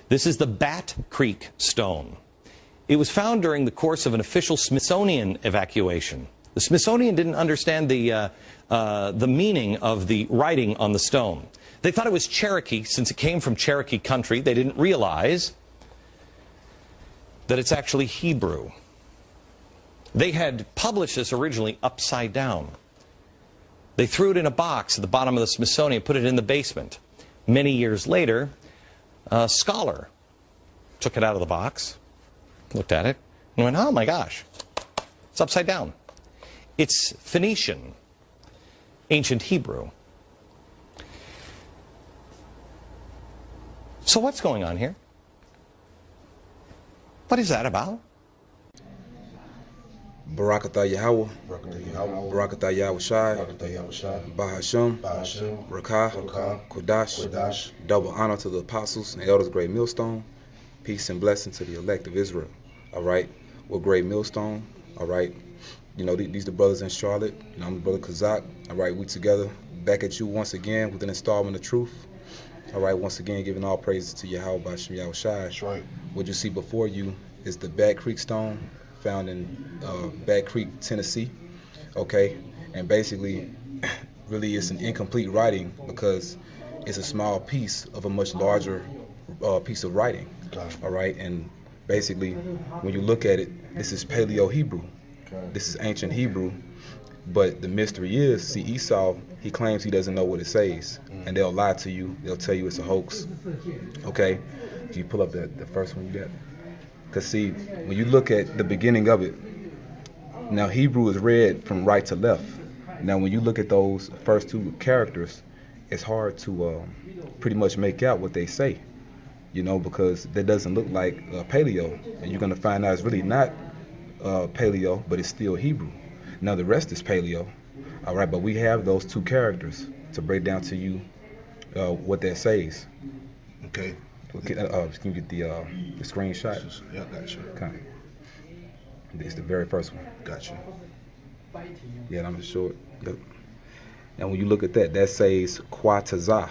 This is the Bat Creek stone. It was found during the course of an official Smithsonian evacuation. The Smithsonian didn't understand the meaning of the writing on the stone. They thought it was Cherokee, since it came from Cherokee country. They didn't realize that it's actually Hebrew. They had published this originally upside down. They threw it in a box at the bottom of the Smithsonian, put it in the basement. Many years later, a scholar took it out of the box, looked at it, and went, oh my gosh, it's upside down. It's Phoenician, ancient Hebrew. So what's going on here? What is that about? Barakatah Yahweh, Barakatah Yahweh Shai, Bahasham, Rakah, Kodash, double honor to the apostles and elders of Great Millstone, peace and blessing to the elect of Israel. All right, we're Great Millstone. All right, you know, these the brothers in Charlotte. You know, I'm the brother Kazak. All right, we together back at you once again with an installment of truth. All right, once again giving all praises to Yahweh Bahasham Yahweh Shai. That's right. What you see before you is the Bat Creek stone, found in Bat Creek, Tennessee. Okay, and basically, really, it's an incomplete writing because it's a small piece of a much larger piece of writing. All right, and basically, when you look at it, this is Paleo Hebrew. This is ancient Hebrew, but the mystery is, see, Esau, he claims he doesn't know what it says, and they'll lie to you. They'll tell you it's a hoax. Okay, if you pull up the first one you got. Because see, when you look at the beginning of it, now Hebrew is read from right to left. Now when you look at those first two characters, it's hard to pretty much make out what they say, you know, because that doesn't look like Paleo. And you're going to find out it's really not Paleo, but it's still Hebrew. Now the rest is Paleo, all right, but we have those two characters to break down to you what that says. Okay. Can you get the screenshot? Yeah, I got you. Okay. It's the very first one. Got you. Yeah, I'm short. Yep. And when you look at that, that says Quatazah.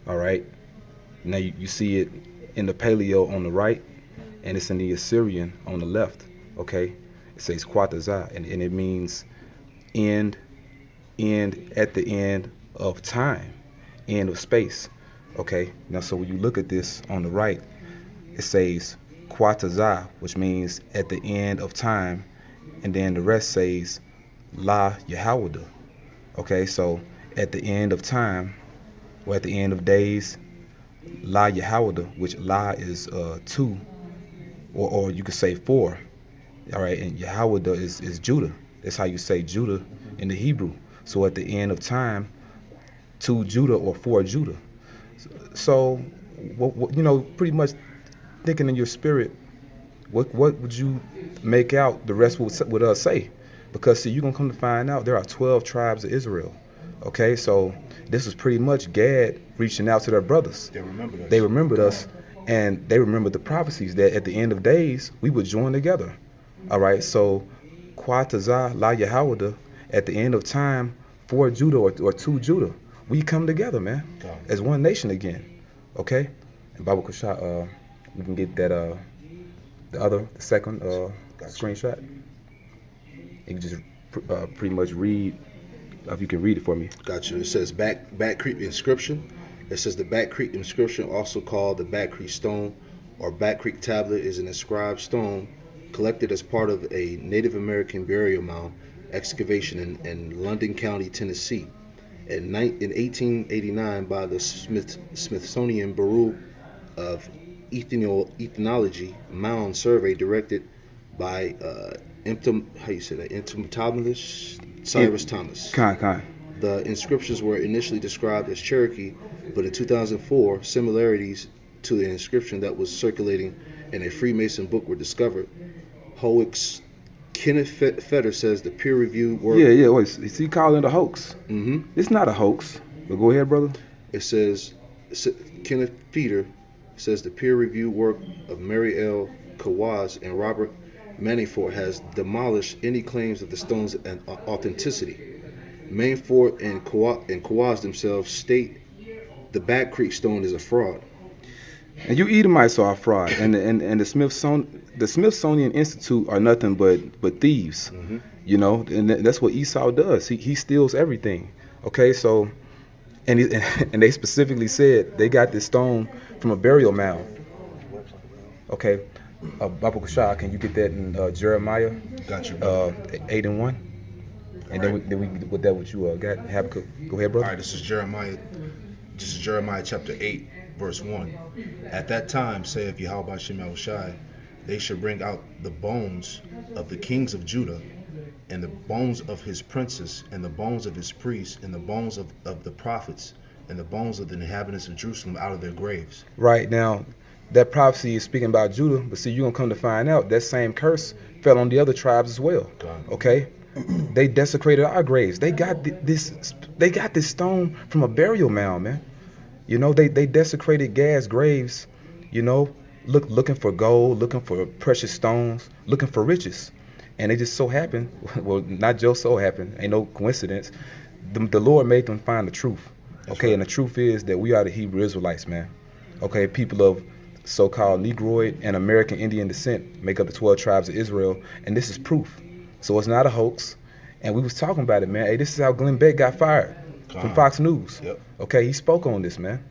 All right. Now you see it in the Paleo on the right, and it's in the Assyrian on the left. Okay. It says Quatazah, and it means end at the end of time, end of space. Okay, now so when you look at this on the right, it says Quatazah, which means at the end of time, and then the rest says La Yahawada. Okay, so at the end of time, or at the end of days, La Yahawada, which La is 2, or you could say 4. All right, and Yahawada is Judah. That's how you say Judah in the Hebrew. So at the end of time, 2 Judah or 4 Judah. So, what you know, pretty much thinking in your spirit, what would you make out the rest would say? Because see, you're gonna come to find out there are 12 tribes of Israel. Okay, so this was pretty much Gad reaching out to their brothers. They remembered us, and they remembered the prophecies that at the end of days we would join together. All right, so Quatazah La Yahawada, at the end of time, 4 Judah or 2 Judah. We come together, man, as one nation again, okay? And Baba Kusha, we can get that, the second screenshot. You can just pretty much read, if you can read it for me. Gotcha. It says Bat Creek inscription. It says the Bat Creek inscription, also called the Bat Creek stone or Bat Creek tablet, is an inscribed stone collected as part of a Native American burial mound excavation in London County, Tennessee. In 1889 by the Smithsonian Bureau of Ethnology Mound Survey directed by entomologist Cyrus Thomas. The inscriptions were initially described as Cherokee, but in 2004, similarities to the inscription that was circulating in a Freemason book were discovered. Howick's Kenneth Fetter says the peer-reviewed work... Yeah, wait, is he calling it a hoax? Mm-hmm. It's not a hoax, but go ahead, brother. It says, Kenneth Fetter says the peer-reviewed work of Mary L. Kawaz and Robert Manafort has demolished any claims of the stone's authenticity. Manafort and Kawaz themselves state the Bat Creek stone is a fraud. And you Edomites are a fraud, and the Smithsonian Institute are nothing but thieves. Mm-hmm. You know, and that's what Esau does. He steals everything. Okay, so and and they specifically said they got this stone from a burial mound. Okay, Baba Kushah, can you get that in Jeremiah? Got you, brother. 8:1, and then we with that what you got Habakkuk. Go ahead, brother. All right, this is Jeremiah. This is Jeremiah chapter 8, verse 1. At that time, saith Yahweh Shem Yahushai, they shall bring out the bones of the kings of Judah, and the bones of his princes, and the bones of his priests, and the bones of the prophets, and the bones of the inhabitants of Jerusalem out of their graves. Right, now, that prophecy is speaking about Judah, but see, you're going to come to find out that same curse fell on the other tribes as well. Okay? They desecrated our graves. They got this stone from a burial mound, man. You know, they desecrated Gad's graves, you know, looking for gold, looking for precious stones, looking for riches. And it just so happened, well, not just so happened, ain't no coincidence, the Lord made them find the truth. Okay, right. And the truth is that we are the Hebrew Israelites, man. Okay, people of so-called Negroid and American Indian descent make up the 12 tribes of Israel, and this is proof. So it's not a hoax. And we was talking about it, man. Hey, this is how Glenn Beck got fired from Fox News. Yep. Okay, he spoke on this, man.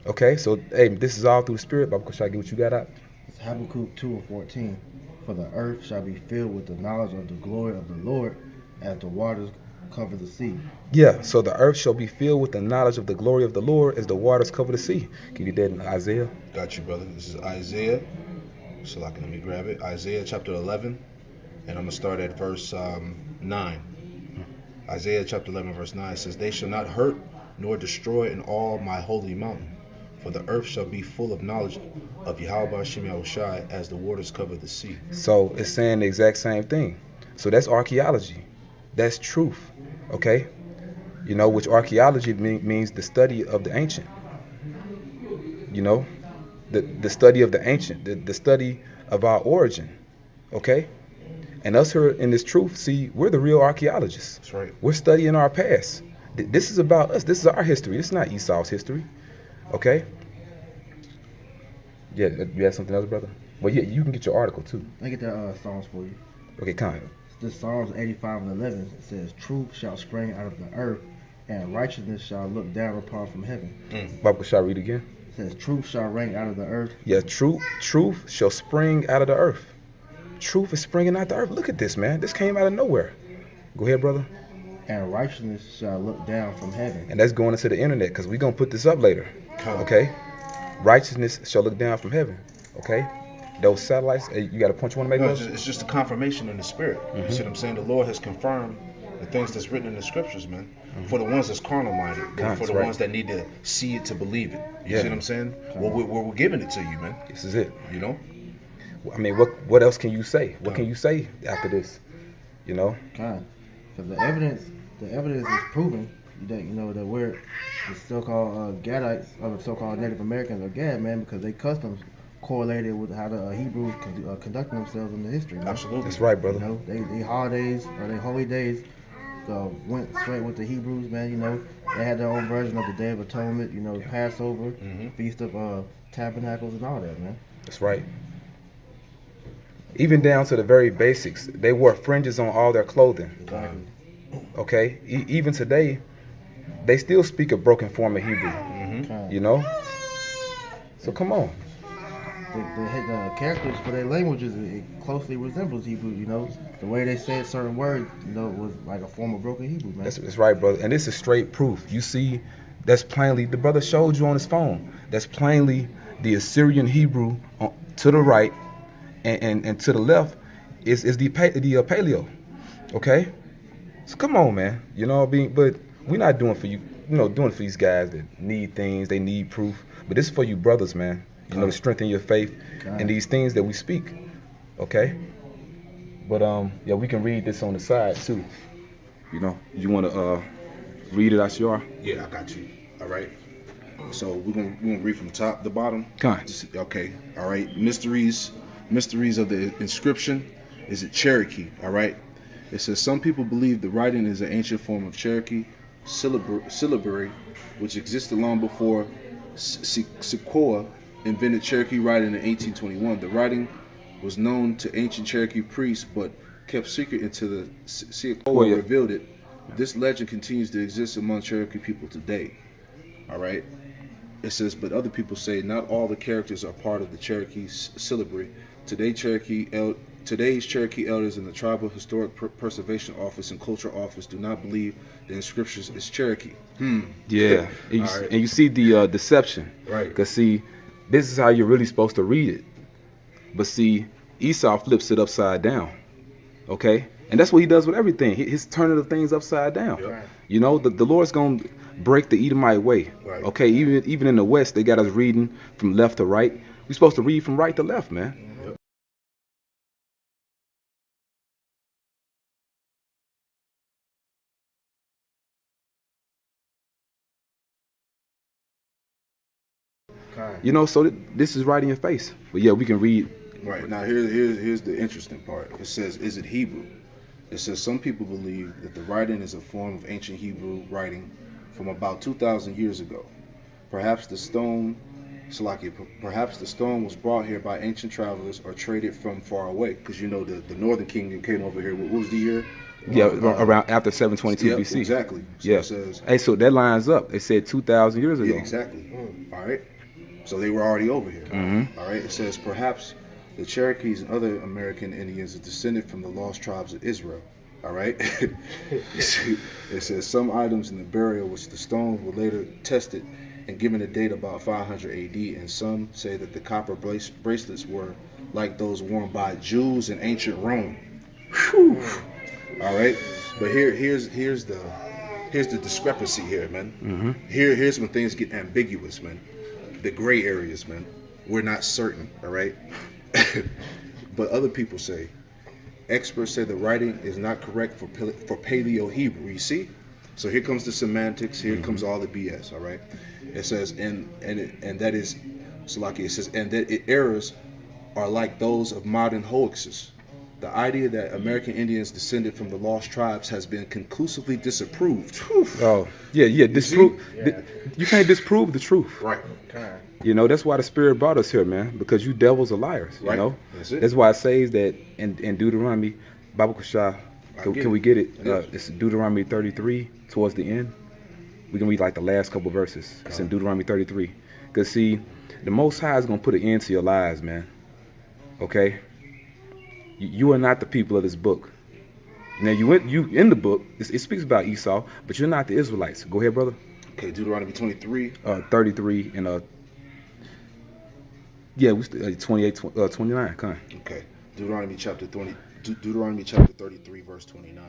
Okay, so hey, this is all through the Spirit. Baba, should I get what you got out? It's Habakkuk 2:14. For the earth shall be filled with the knowledge of the glory of the Lord, as the waters cover the sea. Yeah, so the earth shall be filled with the knowledge of the glory of the Lord as the waters cover the sea. Can you get that in Isaiah? Got you, brother. This is Isaiah. So let me grab it. Isaiah chapter 11, and I'm going to start at verse 9. Isaiah chapter 11, verse 9 says, they shall not hurt nor destroy in all my holy mountain. For the earth shall be full of knowledge of Yahweh Shem Yahushai as the waters cover the sea. So it's saying the exact same thing. So that's archaeology. That's truth. Okay? You know, which archaeology means the study of the ancient. You know? The study of the ancient. The study of our origin. Okay? And us here in this truth, see, we're the real archaeologists. That's right. We're studying our past. This is about us. This is our history. This is not Esau's history. Okay? Yeah, you have something else, brother? Well, yeah, you can get your article, too. I get that Psalms for you. Okay, kind. This Psalms 85:11 says, truth shall spring out of the earth, and righteousness shall look down upon from heaven. Bible, shall I read again? It says, truth shall ring out of the earth. Yeah, truth shall spring out of the earth. Truth is springing out of the earth. Look at this, man. This came out of nowhere. Go ahead, brother. And righteousness shall look down from heaven. And that's going into the internet, because we're going to put this up later. Okay? Righteousness shall look down from heaven. Okay? Those satellites, you got a point you want to make? No, it's just a confirmation in the Spirit. You see what I'm saying? The Lord has confirmed the things that's written in the scriptures, man. For the ones that's carnal minded, for the ones that need to see it to believe it. You see what I'm saying? Well, we're giving it to you, man. This is it. You know? I mean, what else can you say? What can you say after this? You know? Because the evidence is proving that, you know, that we're the so-called Gadites, or the so-called Native Americans are Gad, man, because they customs correlated with how the Hebrews conducting themselves in the history, man. Absolutely. That's right, brother. You know, they holidays or they holy days went straight with the Hebrews, man. You know, they had their own version of the Day of Atonement, you know, Passover, Feast of Tabernacles, and all that, man. That's right. Even down to the very basics. They wore fringes on all their clothing. Exactly. Okay? Even today, they still speak a broken form of Hebrew. You know? So come on. The characters for their languages, it closely resembles Hebrew, you know. The way they said certain words, you know, was like a form of broken Hebrew, man. That's right, brother. And this is straight proof. You see, that's plainly, the brother showed you on his phone, that's plainly the Assyrian Hebrew to the right, and to the left is the paleo. Okay? So come on, man. You know, but we're not doing for you, you know, doing for these guys that need things, they need proof. But this is for you brothers, man. You know, to strengthen your faith and these things that we speak. Okay? But yeah, we can read this on the side too. You know, you want to read it, Ashiar? Yeah, I got you. All right. So we're gonna read from top to bottom. Okay. All right. Mysteries of the inscription. Is it Cherokee? All right. It says some people believe the writing is an ancient form of Cherokee syllabary, which existed long before Sequoia invented Cherokee writing in 1821. The writing was known to ancient Cherokee priests, but kept secret until the Sequoia revealed it. This legend continues to exist among Cherokee people today. All right. It says, but other people say not all the characters are part of the Cherokee syllabary. Today's Cherokee elders in the Tribal Historic Preservation Office and Cultural Office do not believe the inscriptions is Cherokee. Yeah, and you see the deception. Right. Because see, this is how you're really supposed to read it. But see, Esau flips it upside down. Okay? And that's what he does with everything. He's turning the things upside down. Yep. You know, the Lord's going to break the Edomite way. Right. Okay? Even in the West, they got us reading from left to right. We're supposed to read from right to left, man. Yep. You know, so this is right in your face. But yeah, we can read. Right. Now here's the interesting part. It says, is it Hebrew? It says some people believe that the writing is a form of ancient Hebrew writing from about 2,000 years ago. Perhaps the stone was brought here by ancient travelers or traded from far away. Because you know the Northern Kingdom came over here. What was the year? Yeah, around after 722 BC. Exactly. So yeah. It says, hey, so that lines up. They said 2,000 years ago. Yeah, exactly. All right. So they were already over here. All right. It says perhaps the Cherokees and other American Indians are descended from the lost tribes of Israel. All right. It says some items in the burial, which the stones were later tested and given a date about 500 AD, and some say that the copper bracelets were like those worn by Jews in ancient Rome. Whew. All right. But here's the discrepancy here, man. Here's when things get ambiguous, man. The gray areas, man. We're not certain, all right? But other people say, experts say the writing is not correct for Paleo Hebrew. You see? So here comes the semantics. Here comes all the BS. All right. It says and that is Salaki. It says and that errors are like those of modern hoaxes. The idea that American Indians descended from the lost tribes has been conclusively disapproved. Oh, yeah. Disprove. You can't disprove the truth. Right. You know, that's why the Spirit brought us here, man, because you devils are liars, you right. know? That's why it says that in Deuteronomy, Bible Kashah, can we get it? It's Deuteronomy 33 towards the end. We can read like the last couple verses. It's in Deuteronomy 33. Because see, the Most High is going to put an end to your lies, man. Okay? You are not the people of this book. Now, you in the book, it speaks about Esau, but you're not the Israelites. Go ahead, brother. Okay, Deuteronomy 23. 33 and yeah, we 28, 29. Come on. Okay, Deuteronomy chapter 33, verse 29.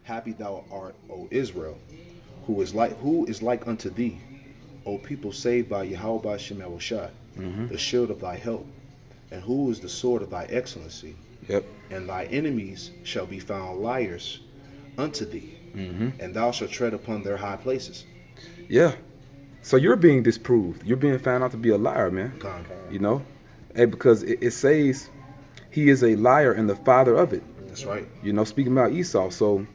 Happy thou art, O Israel, who is like unto thee, O people saved by Yahweh Shemel, the shield of thy help, and who is the sword of thy excellency. Yep. And thy enemies shall be found liars unto thee, and thou shalt tread upon their high places. Yeah. So you're being disproved. You're being found out to be a liar, man. You know? Hey, because it says he is a liar and the father of it. That's right. You know, speaking about Esau. So,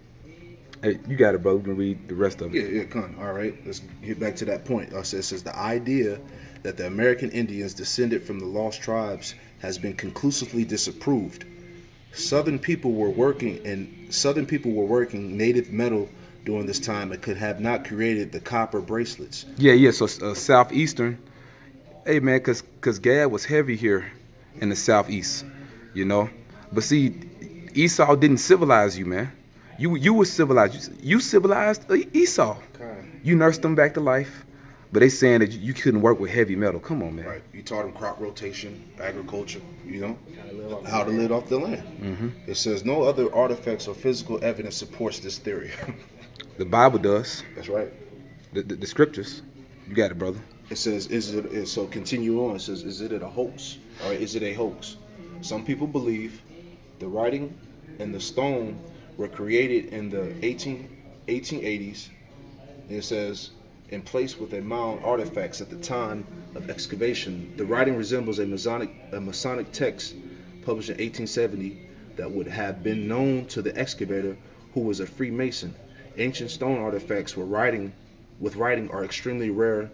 hey, you got it, brother. We can read the rest of it. Yeah, come. All right. Let's get back to that point. It says the idea that the American Indians descended from the lost tribes has been conclusively disapproved. Southern people were working native metal during this time and could have not created the copper bracelets. Yeah. So southeastern. Hey, man, cause Gad was heavy here in the southeast, you know. But see, Esau didn't civilize you, man. You were civilized. You civilized Esau. You nursed them back to life. But they saying that you couldn't work with heavy metal. Come on, man. Right. You taught them crop rotation, agriculture, you know, how to live off the land. It says no other artifacts or physical evidence supports this theory. The Bible does. That's right. The scriptures. You got it, brother. It says, so continue on. It says, is it a hoax? Or is it a hoax? Some people believe the writing and the stone were created in the 1880s. It says, in place with a mound artifacts at the time of excavation. The writing resembles a Masonic text published in 1870 that would have been known to the excavator, who was a Freemason. Ancient stone artifacts with writing are extremely rare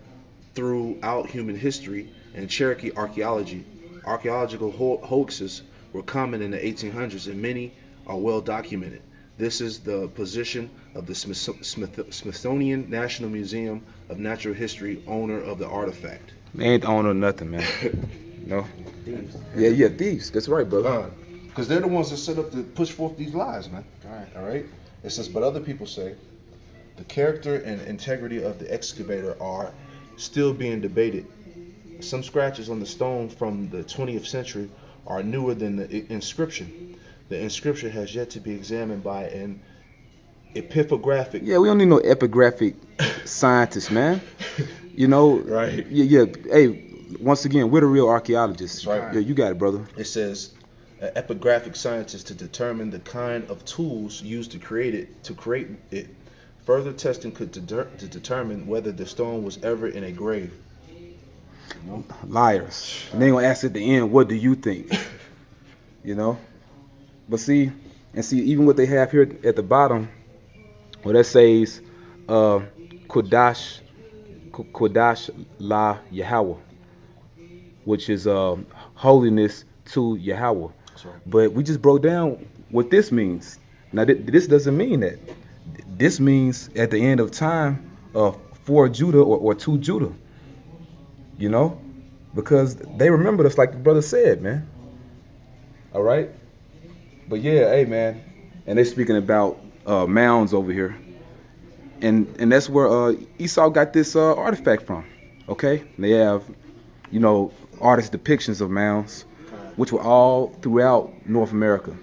throughout human history. and Cherokee archaeology. Archaeological hoaxes were common in the 1800s, and many are well documented. This is the position of the Smithsonian National Museum of Natural History, owner of the artifact. They ain't the owner of nothing, man. No. Thieves. Yeah, thieves. That's right, brother. Because they're the ones that set up to push forth these lies, man. All All right. It says, but other people say the character and integrity of the excavator are still being debated. Some scratches on the stone from the 20th century are newer than the inscription. The inscription has yet to be examined by an epigraphic. Yeah, we don't need no epigraphic scientists, man. You know. Right. Yeah. Hey, once again, we're the real archaeologists. That's right. Yeah, you got it, brother. It says an epigraphic scientist to determine the kind of tools used to create it. Further testing could to determine whether the stone was ever in a grave. Liars. And they gonna ask at the end, what do you think? You know. But see, even what they have here at the bottom, well, that says Kodash La Yahweh, which is holiness to Yahweh. Right. But we just broke down what this means. Now, this doesn't mean that. This means at the end of time, for Judah or to Judah. You know, because they remembered us, like the brother said, man. All right. But yeah, hey, man. And they're speaking about mounds over here. And that's where Esau got this artifact from. Okay. And they have, you know, artist depictions of mounds, which were all throughout North America.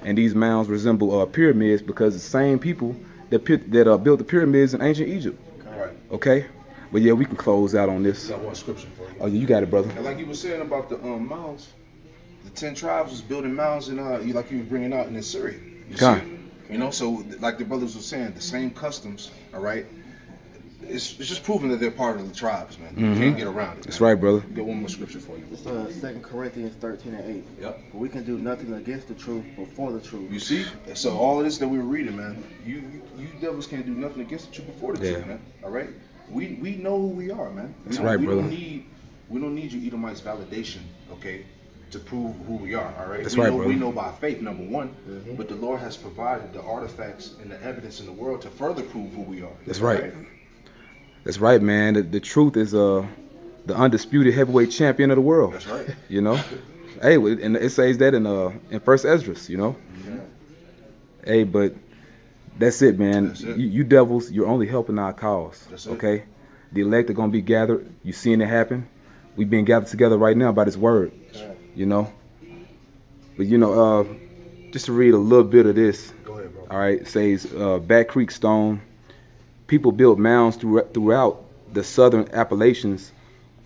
And these mounds resemble pyramids because the same people that built the pyramids in ancient Egypt. Right. Okay. But yeah, we can close out on this. Got one scripture for you. Oh, you got it, brother. And like you were saying about the mounds, the 10 tribes was building mounds in like you were bringing out in Assyria. You know, so like the brothers were saying, the same customs. All right. It's just proving that they're part of the tribes, man. You can't get around it. That's man. right, brother. Get one more scripture for you. It's 2 Corinthians 13:8. Yep. We can do nothing against the truth, but for the truth. You see? So all of this that we were reading, man, you devils can't do nothing against the truth before the truth, man. All right? We know who we are, man. That's right, brother. We don't need you Edomites validation, okay, to prove who we are, all right? That's right, brother. We know by faith, number one, but the Lord has provided the artifacts and the evidence in the world to further prove who we are. That's right. That's right, man. The truth is the undisputed heavyweight champion of the world. That's right. You know? Hey, and it says that in First Esdras, you know? Yeah. Hey, but that's it, man. That's it. You devils, you're only helping our cause. That's it. Okay? The elect are going to be gathered. You seeing it happen? We've been gathered together right now by this word. Right. You know? But, you know, just to read a little bit of this. Go ahead, bro. All right, it says Back Creek Stone. People built mounds throughout the southern Appalachians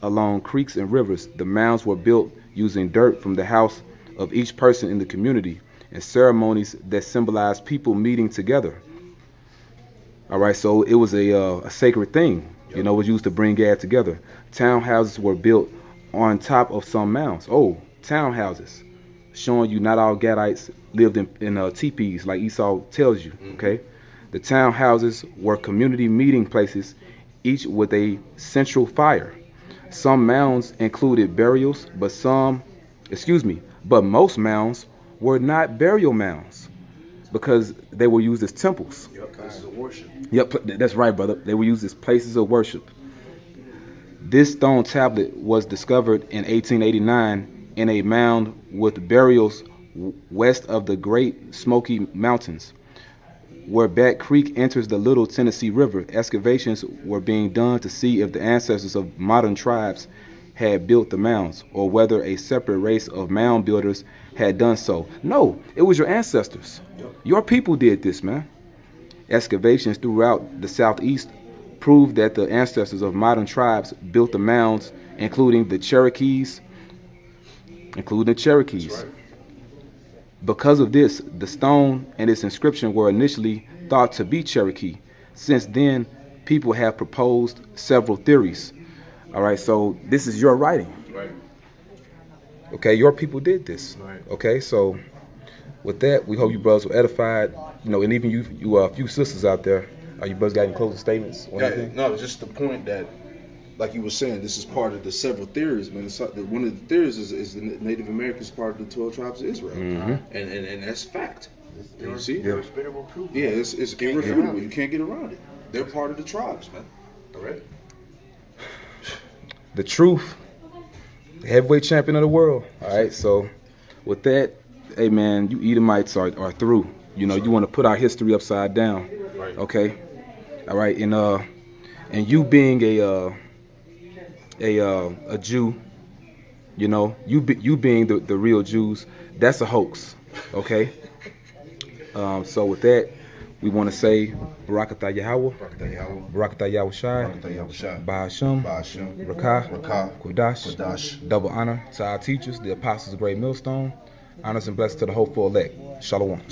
along creeks and rivers. The mounds were built using dirt from the house of each person in the community and ceremonies that symbolized people meeting together. All right, so it was a sacred thing. You know, it was used to bring God together. Townhouses were built on top of some mounds. Oh, townhouses. Showing you not all Gadites lived in teepees like Esau tells you, okay? The townhouses were community meeting places, each with a central fire. Some mounds included burials, but most mounds were not burial mounds because they were used as temples. Yep, places of worship. Yep, that's right, brother. They were used as places of worship. This stone tablet was discovered in 1889 in a mound with burials west of the Great Smoky Mountains. Where Back Creek enters the Little Tennessee River, excavations were being done to see if the ancestors of modern tribes had built the mounds, or whether a separate race of mound builders had done so. No, it was your ancestors. Your people did this, man. Excavations throughout the southeast proved that the ancestors of modern tribes built the mounds, including the Cherokees. That's right. Because of this, the stone and its inscription were initially thought to be Cherokee. Since then, people have proposed several theories. All right, so this is your writing. Right. Okay, your people did this. Right. Okay, so with that, we hope you brothers were edified. You know, and even you few sisters out there, you brothers got any closing statements or anything? No, just the point that like you were saying, this is part of the several theories, man. One of the theories is the Native Americans part of the 12 tribes of Israel, and that's fact. You see? Irrefutable proof. Yeah, it's irrefutable. You can't get around it. They're part of the tribes, man. All right. The truth, the heavyweight champion of the world. All right, so with that, hey man, you Edomites are through. You know, you want to put our history upside down. Right. Okay. All right, and you being a Jew, you know, you being the real Jews, that's a hoax. Okay. So with that, we want to say Barakatah Yahweh, Barakatah Yahweh Shai, Ba'ashem, Rakah, Kodash, double honor to our teachers, the apostles of Great Millstone, honors and blessings to the hopeful elect. Shalom.